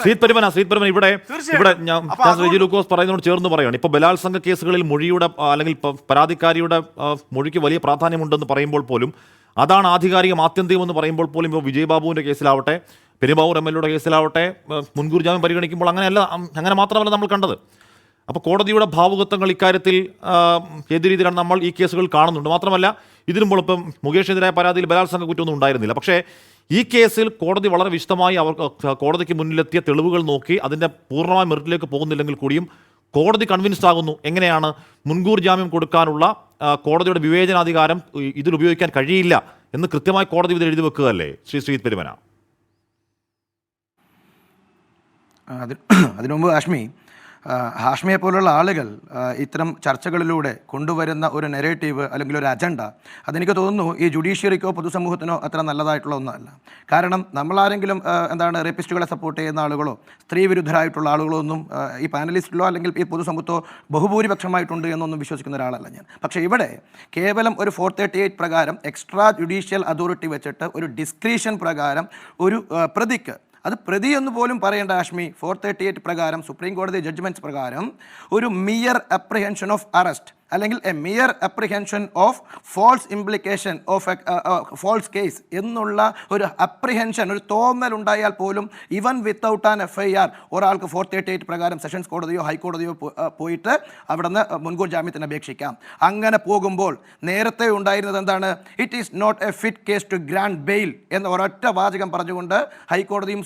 ശ്രീപരമൻ ഇവിടെ ഞാൻ രജി ലൂക്കോസ് പറയുന്നതോട് ചേർന്ന് പറയുകയാണ്. ഇപ്പോൾ ബലാത്സംഗ കേസുകളിൽ മൊഴിയുടെ അല്ലെങ്കിൽ പരാതിക്കാരിയുടെ മൊഴിക്ക് വലിയ പ്രാധാന്യമുണ്ടെന്ന് പറയുമ്പോൾ പോലും, അതാണ് ആധികാരികം ആത്യന്തികം എന്ന് പറയുമ്പോൾ പോലും, ഇപ്പോൾ വിജയബാബുവിൻ്റെ കേസിലാവട്ടെ, പെരുമ്പാവൂർ MLA കേസിലാവട്ടെ, മുൻകൂർ ജാമ്യം പരിഗണിക്കുമ്പോൾ അങ്ങനെ മാത്രമല്ല നമ്മൾ കണ്ടത്. അപ്പോൾ കോടതിയുടെ ഭാവുകത്വങ്ങൾ ഇക്കാര്യത്തിൽ ഏത് രീതിയിലാണ് നമ്മൾ ഈ കേസുകൾ കാണുന്നുണ്ട്. മാത്രമല്ല ഇതിനു മുമ്പ് ഇപ്പം മുകേഷിനെതിരായ പരാതിയിൽ ബലാത്സംഗ കുറ്റമൊന്നും ഉണ്ടായിരുന്നില്ല. പക്ഷേ ഈ കേസിൽ കോടതി വളരെ വിശദമായി കോടതിക്ക് മുന്നിലെത്തിയ തെളിവുകൾ നോക്കി അതിൻ്റെ പൂർണ്ണമായ മെറിറ്റിലേക്ക് പോകുന്നില്ലെങ്കിൽ കൂടിയും കോടതി കൺവിൻസ്ഡ് ആകുന്നു എങ്ങനെയാണ് മുൻകൂർ ജാമ്യം കൊടുക്കാനുള്ള കോടതിയുടെ വിവേചനാധികാരം ഇതിൽ ഉപയോഗിക്കാൻ കഴിയില്ല എന്ന് കൃത്യമായി കോടതി വിധി എഴുതി വെക്കുകയല്ലേ ശ്രീ പെരുമന? അതിനു മുമ്പ് ഹാഷ്മിയെ പോലുള്ള ആളുകൾ ഇത്തരം ചർച്ചകളിലൂടെ കൊണ്ടുവരുന്ന ഒരു നെറേറ്റീവ് അല്ലെങ്കിൽ ഒരു അജണ്ട, അതെനിക്ക് തോന്നുന്നു ഈ ജുഡീഷ്യറിക്കോ പൊതുസമൂഹത്തിനോ അത്ര നല്ലതായിട്ടുള്ള ഒന്നല്ല. കാരണം നമ്മളാരെങ്കിലും റേപ്പിസ്റ്റുകളെ സപ്പോർട്ട് ചെയ്യുന്ന ആളുകളോ സ്ത്രീ വിരുദ്ധരായിട്ടുള്ള ആളുകളോ ഒന്നും ഈ പാനലിസ്റ്റിലോ അല്ലെങ്കിൽ ഈ പൊതുസമൂഹത്തോ ബഹുഭൂരിപക്ഷമായിട്ടുണ്ട് എന്നൊന്നും വിശ്വസിക്കുന്ന ഒരാളല്ല ഞാൻ. പക്ഷേ ഇവിടെ കേവലം ഒരു 438 പ്രകാരം എക്സ്ട്രാ ജുഡീഷ്യൽ അതോറിറ്റി വെച്ചിട്ട് ഒരു ഡിസ്ക്രീഷൻ പ്രകാരം ഒരു പ്രതിക്ക്, അത് പ്രതി എന്ന് പോലും പറയേണ്ട 438 പ്രകാരം സുപ്രീം കോടതി ജഡ്ജ്മെൻറ്റ്സ് പ്രകാരം ഒരു മിയർ അപ്രിഹെൻഷൻ ഓഫ് അറസ്റ്റ് അല്ലെങ്കിൽ a mere apprehension of false implication of false case എന്നുള്ള ഒരു അപ്രിഹെൻഷൻ, ഒരു തോന്നൽ ഉണ്ടായാൽ പോലും ഇവൻ വിത്തൗട്ട് ആൻ FIR ഒരാൾക്ക് 438 പ്രകാരം സെഷൻസ് കോടതിയോ ഹൈക്കോടതിയോ പോയിട്ട് അവിടെ നിന്ന് മുൻകൂർ ജാമ്യത്തിന് അപേക്ഷിക്കാം. അങ്ങനെ പോകുമ്പോൾ നേരത്തെ ഉണ്ടായിരുന്നത് എന്താണ്? It is not a fit case to grant bail എന്ന ഒരൊറ്റ വാചകം പറഞ്ഞുകൊണ്ട് ഹൈക്കോടതിയും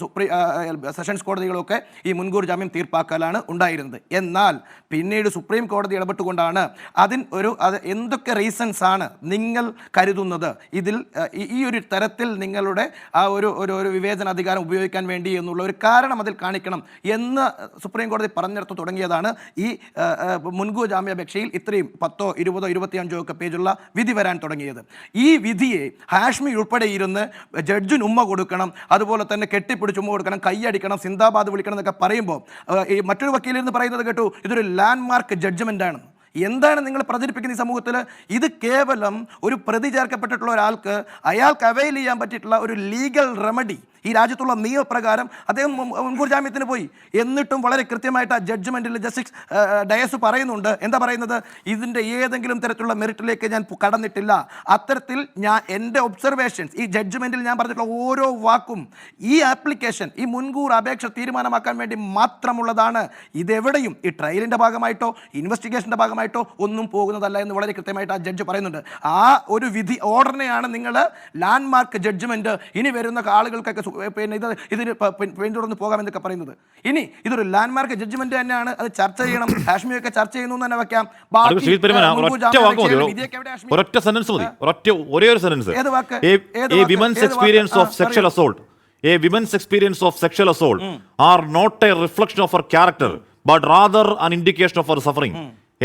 സെഷൻസ് കോടതികളൊക്കെ ഈ മുൻകൂർ ജാമ്യം തീർപ്പാക്കലാണ് ഉണ്ടായിരുന്നത്. എന്നാൽ പിന്നീട് സുപ്രീം കോടതി ഇടപെട്ടുകൊണ്ടാണ് അത് എന്തൊക്കെ റീസൺസ് ആണ് നിങ്ങൾ കരുതുന്നത് ഇതിൽ ഈ ഒരു തരത്തിൽ നിങ്ങളുടെ ആ ഒരു വിവേചനാധികാരം ഉപയോഗിക്കാൻ വേണ്ടി എന്നുള്ള ഒരു കാരണം അതിൽ കാണിക്കണം എന്ന് സുപ്രീം കോടതി പറഞ്ഞെടുത്ത് തുടങ്ങിയതാണ് ഈ മുൻകൂർ ജാമ്യാപേക്ഷയിൽ ഇത്രയും 10, 20, 25 ഒക്കെ പേജുള്ള വിധി വരാൻ തുടങ്ങിയത്. ഈ വിധിയെ ഹാഷ്മി ഉൾപ്പെടെ ഇരുന്ന് ജഡ്ജിന് ഉമ്മ കൊടുക്കണം, അതുപോലെ തന്നെ കെട്ടിപ്പിടിച്ച് ഉമ്മ കൊടുക്കണം, കൈയടിക്കണം, സിന്ദാബാദ് വിളിക്കണം എന്നൊക്കെ പറയുമ്പോൾ ഈ മറ്റൊരു വക്കീലിരുന്ന് പറയുന്നത് കേട്ടു, ഇതൊരു ലാൻഡ്മാർക്ക് ജഡ്ജ്മെൻ്റ് ആണ്. എന്താണ് നിങ്ങൾ പ്രചരിപ്പിക്കുന്ന ഈ സമൂഹത്തിൽ? ഇത് കേവലം ഒരു പ്രതി ചേർക്കപ്പെട്ടിട്ടുള്ള ഒരാൾക്ക് അയാൾക്ക് അവൈൽ ചെയ്യാൻ പറ്റിയിട്ടുള്ള ഒരു ലീഗൽ റെമഡി. ഈ രാജ്യത്തുള്ള നിയമപ്രകാരം അദ്ദേഹം മുൻകൂർ ജാമ്യത്തിന് പോയി. എന്നിട്ടും വളരെ കൃത്യമായിട്ട് ആ ജഡ്ജ്മെൻറ്റിൽ ജസ്റ്റിസ് ഡയസ് പറയുന്നുണ്ട്. എന്താ പറയുന്നത്? ഇതിൻ്റെ ഏതെങ്കിലും തരത്തിലുള്ള മെറിറ്റിലേക്ക് ഞാൻ കടന്നിട്ടില്ല. അത്തരത്തിൽ എൻ്റെ ഒബ്സർവേഷൻസ് ഈ ജഡ്ജ്മെൻറ്റിൽ ഞാൻ പറഞ്ഞിട്ടുള്ള ഓരോ വാക്കും ഈ ആപ്ലിക്കേഷൻ, ഈ മുൻകൂർ അപേക്ഷ തീരുമാനമാക്കാൻ വേണ്ടി മാത്രമുള്ളതാണ്. ഇതെവിടെയും ഈ ട്രയലിൻ്റെ ഭാഗമായിട്ടോ ഇൻവെസ്റ്റിഗേഷൻ്റെ ഭാഗമായിട്ടോ ഒന്നും പോകുന്നതല്ല എന്ന് വളരെ കൃത്യമായിട്ട് ആ ജഡ്ജ് പറയുന്നുണ്ട്. ആ ഒരു വിധി ഓർഡറിനെയാണ് നിങ്ങൾ ലാൻഡ്മാർക്ക് ജഡ്ജ്മെൻറ്റ്, ഇനി വരുന്ന ആളുകൾക്കൊക്കെ ഇതിന് പിന്തുടർന്ന് പോകാമെന്നൊക്കെ പറയുന്നത്. ഇനി ഇതൊരു ലാൻഡ്മാർക്ക് ജഡ്ജ്മെന്റ് തന്നെയാണ്, അത് ചർച്ച ചെയ്യണം. ഹാഷ്മിയൊക്കെ ചർച്ച ചെയ്യുന്നു തന്നെ വെക്കാം. A women's experience of sexual assault are not a reflection of her character, but rather an indication of her suffering.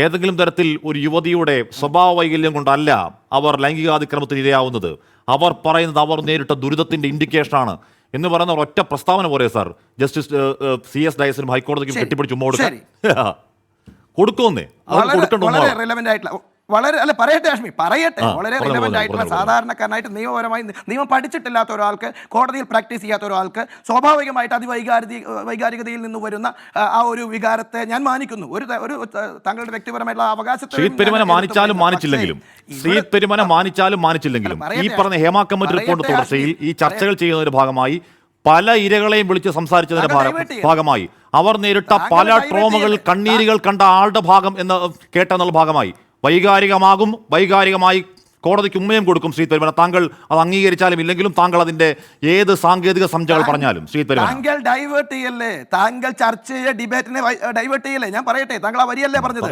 ഏതെങ്കിലും തരത്തിൽ ഒരു യുവതിയുടെ സ്വഭാവ വൈകല്യം കൊണ്ടല്ല അവർ ലൈംഗികാതിക്രമത്തിന് ഇരയാവുന്നത്. അവർ പറയുന്നത് അവർ നേരിട്ട ദുരിതത്തിന്റെ ഇൻഡിക്കേഷനാണ് എന്ന് പറയുന്ന ഒരൊറ്റ പ്രസ്താവന പോരെ സാർ ജസ്റ്റിസ് CS ഡയസിനും ഹൈക്കോടതിക്കും കെട്ടിപ്പിടിച്ച് ഉമ്മ കൊടുക്കുന്നേ? വളരെ പറയട്ടെ ഹാഷ്മി, പറയട്ടെ. വളരെ റിലവൻ്റ് ആയിട്ടുള്ള സാധാരണക്കാരനായിട്ട് നിയമപരമായി നിയമം പഠിച്ചിട്ടില്ലാത്ത ഒരാൾക്ക്, കോടതിയിൽ പ്രാക്ടീസ് ചെയ്യാത്ത ഒരാൾക്ക് സ്വാഭാവികമായിട്ട് വൈകാരികതയിൽ നിന്ന് വരുന്ന ആ ഒരു വികാരത്തെ ഞാൻ മാനിക്കുന്നു. ഒരു താങ്കളുടെ വ്യക്തിപരമായിട്ടുള്ള അവകാശത്തെ മാനിച്ചാലും ഈ പറഞ്ഞ ഹേമ കമ്മിറ്റി റിപ്പോർട്ട് തുടർച്ചയിൽ ഈ ചർച്ചകൾ ചെയ്യുന്നതിന്റെ ഭാഗമായി പല ഇരകളെയും വിളിച്ച് സംസാരിച്ചതിന്റെ ഭാഗമായി അവർ നേരിട്ട പല ട്രോമകൾ, കണ്ണീരുകൾ കണ്ട ആളുടെ ഭാഗം എന്ന് കേട്ടെന്നുള്ള ഭാഗമായി വൈകാരികമായി കോടതിക്ക് ഉമ്മയും കൊടുക്കും. ശ്രീ പെരുമന, താങ്കൾ അത് അംഗീകരിച്ചാലും ഇല്ലെങ്കിലും താങ്കൾ അതിന്റെ ഏത് സാങ്കേതിക സംജകൾ പറഞ്ഞാലും ശ്രീ പെരുമന, താങ്കൾ ഡൈവേർട്ട് ചെയ്യല്ലേ, താങ്കൾ ചർച്ച ചെയ്യ ഡിബേറ്റിനെ ഡൈവേർട്ട് ചെയ്യല്ലേ? ഞാൻ പറയട്ടെ, താങ്കൾ ആ വരിയല്ലേ പറഞ്ഞത്?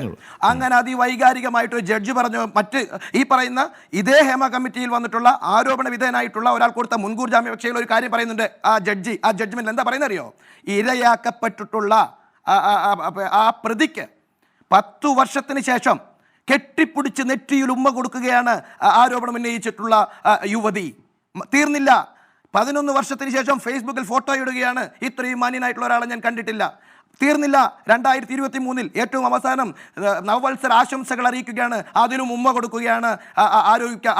അങ്ങനെ അതിവൈകാരികമായിട്ട് ജഡ്ജി പറഞ്ഞു. മറ്റ് ഈ പറയുന്ന ഇതേ ഹേമ കമ്മിറ്റിയിൽ വന്നിട്ടുള്ള ആരോപണ വിധേയനായിട്ടുള്ള ഒരാൾ കൊടുത്ത മുൻകൂർ ജാമ്യാപേക്ഷയിൽ ഒരു കാര്യം പറയുന്നുണ്ട്. ആ ജഡ്ജ്മെന്റ് എന്താ പറയുന്നത് അറിയോ? ഇരയാക്കപ്പെട്ടിട്ടുള്ള ആ പ്രതിക്ക് 10 വർഷത്തിന് ശേഷം കെട്ടിപ്പിടിച്ച് നെറ്റിയിൽ ഉമ്മ കൊടുക്കുകയാണ് ആരോപണം ഉന്നയിച്ചിട്ടുള്ള യുവതി. തീർന്നില്ല, 11 വർഷത്തിന് ശേഷം ഫേസ്ബുക്കിൽ ഫോട്ടോ ഇടുകയാണ്. ഇത്രയും മാന്യനായിട്ടുള്ള ഒരാളെ ഞാൻ കണ്ടിട്ടില്ല. തീർന്നില്ല. 2023 ഏറ്റവും അവസാനം നവവത്സര ആശംസകൾ അറിയിക്കുകയാണ്, അതിനും ഉമ്മ കൊടുക്കുകയാണ്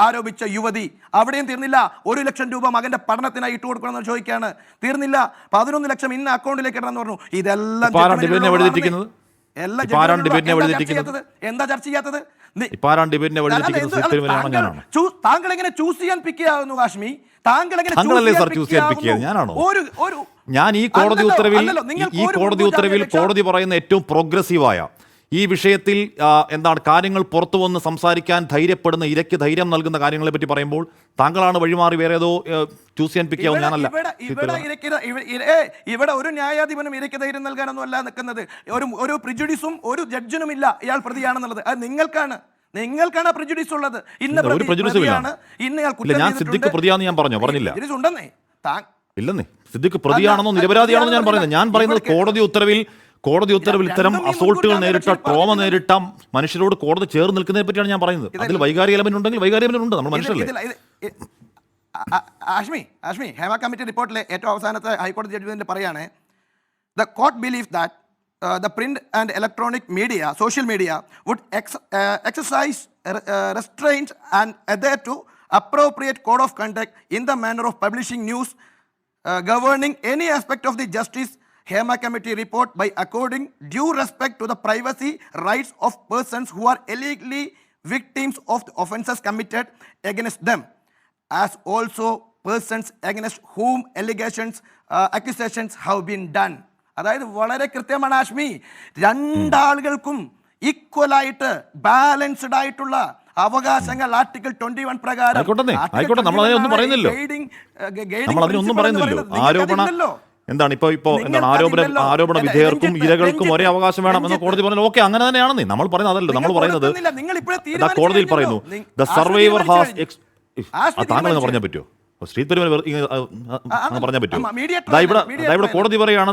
ആരോപിച്ച യുവതി. അവിടെയും തീർന്നില്ല. 1 ലക്ഷം രൂപ മകന്റെ പഠനത്തിനായി ഇട്ട് കൊടുക്കണമെന്ന് ചോദിക്കുകയാണ്. തീർന്നില്ല. 11 ലക്ഷം ഇന്ന അക്കൗണ്ടിലേക്ക് ഇടണമെന്ന് പറഞ്ഞു. ഇതെല്ലാം എന്താ ചർച്ച ചെയ്യാത്തത്? താങ്കൾ എങ്ങനെ ചൂസ് ചെയ്യാൻ പിക്കുകയാകുന്നു കാശ്മി? ഞാൻ ഈ കോടതി ഉത്തരവിൽ കോടതി പറയുന്ന ഏറ്റവും പ്രോഗ്രസീവായ ഈ വിഷയത്തിൽ എന്താണ് കാര്യങ്ങൾ പുറത്തു വന്ന് സംസാരിക്കാൻ ധൈര്യപ്പെടുന്ന, ഇരയ്ക്ക് ധൈര്യം നൽകുന്ന കാര്യങ്ങളെ പറ്റി പറയുമ്പോൾ താങ്കളാണ് വഴിമാറി വേറെ ഏതോ ചൂസ് ചെയ്യാൻ പിക്കാവും. ഞാനല്ല. ഇവിടെ ഒരു ന്യായാധിപനും ഇരയ്ക്ക് ധൈര്യം നൽകാനൊന്നും അല്ല നിൽക്കുന്നത്. ഒരു പ്രിജുഡിസും ഒരു ജഡ്ജിനും ഇല്ല ഇയാൾ പ്രതിയാണെന്നുള്ളത്. അത് നിങ്ങൾക്കാണ് പ്രിജുഡിസ് ഉള്ളത്. ഒരു പ്രിജുഡിസും ഇല്ല. ഞാൻ സിദ്ദിഖ് പ്രതിയാണെന്ന് ഞാൻ പറഞ്ഞില്ല. ഇല്ലെന്നേ, സിദ്ദിഖ് പ്രതിയാണെന്നോ നിരപരാധിയാണെന്നോ ഞാൻ പറയുന്നത്. ഞാൻ പറയുന്നത് കോടതി ഉത്തരവിൽ ഇത്തരം അസോൾട്ടുകൾ നേരിട്ട, ട്രോമ നേരിട്ട മനുഷ്യരോട് കോടതി ചേർന്ന് നിൽക്കുന്നതിനെ പറ്റിയാണ് ഞാൻ പറയുന്നത്. അതിൽ വൈകാരിക എലമെന്റ് ഉണ്ടെങ്കിൽ വൈകാരിക എലമെന്റ് ഉണ്ട്. നമ്മൾ മനുഷ്യരല്ലേ. ആഷ്മി ഹേമ കമ്മിറ്റി റിപ്പോർട്ടിലെ ഏറ്റവും അവസാനത്തെ ഹൈക്കോടതി ജഡ്ജ്മെന്റ് പറയാണ്, the court believe that the print and electronic media, social media would exercise restraint and adhere to appropriate code of conduct in the manner of publishing news governing any aspect of the justice Hema Committee report by according due respect to the privacy rights of persons who are illegally victims of the offences committed against them, as also persons against whom accusations have been done. അതായത് വളരെ കൃത്യമാണ് Ashmi. രണ്ടാളുകൾക്കും ഈക്വലായിട്ട് balanced ആയിട്ടുള്ള അവകാശങ്ങൾ article 21 പ്രകാരം. നമ്മളതിനൊന്നും പറയുന്നില്ലോ. എന്താണ് ആരോപണ വിധേയർക്കും ഇരകൾക്കും ഒരേ അവകാശം വേണം എന്ന് കോടതി പറഞ്ഞു. ഓക്കെ, അങ്ങനെ തന്നെയാണെന്നേ നമ്മൾ പറയുന്നത്. അതല്ല നമ്മൾ പറയുന്നത്. കോടതിയിൽ പറയുന്നു ദ സർവൈവർ ഹാസ് താങ്കൾ എന്ന് പറഞ്ഞാൽ പറ്റുമോ? പറഞ്ഞാൽ പറ്റുമോ? ഇവിടെ കോടതി പറയാണ്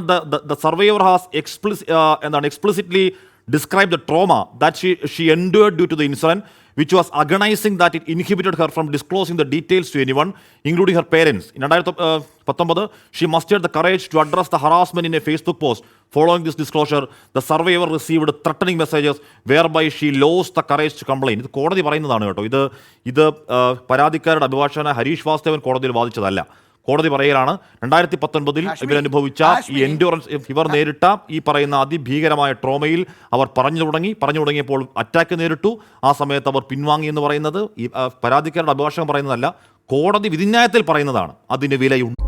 the survivor has explicitly described the trauma that she endured due to the incident, which was agonizing that it inhibited her from disclosing the details to anyone, including her parents. In 2019, she mustered the courage to address the harassment in a Facebook post. Following this disclosure, the survivor received threatening messages whereby she lost the courage to complain. ഇത് കോടതി പറയുന്നതാണ് കേട്ടോ. ഇത് പരാതിക്കാരുടെ അഭിഭാഷകനായ ഹരീഷ് വാസ്തവൻ കോടതിയിൽ വാദിച്ചതല്ല. കോടതി പറയുകയാണ് 2019 ഇവരനുഭവിച്ച ഈ എൻഡ്യൂറൻസ്, ഇവർ നേരിട്ട ഈ പറയുന്ന അതിഭീകരമായ ട്രോമയിൽ അവർ പറഞ്ഞു തുടങ്ങിയപ്പോൾ അറ്റാക്ക് നേരിട്ടു. ആ സമയത്ത് അവർ പിൻവാങ്ങി എന്ന് പറയുന്നത് ഈ പരാതിക്കാരുടെ അഭിഭാഷകൻ പറയുന്നതല്ല, കോടതി വിധിന്യായത്തിൽ പറയുന്നതാണ്. അതിന് വിലയുണ്ട്.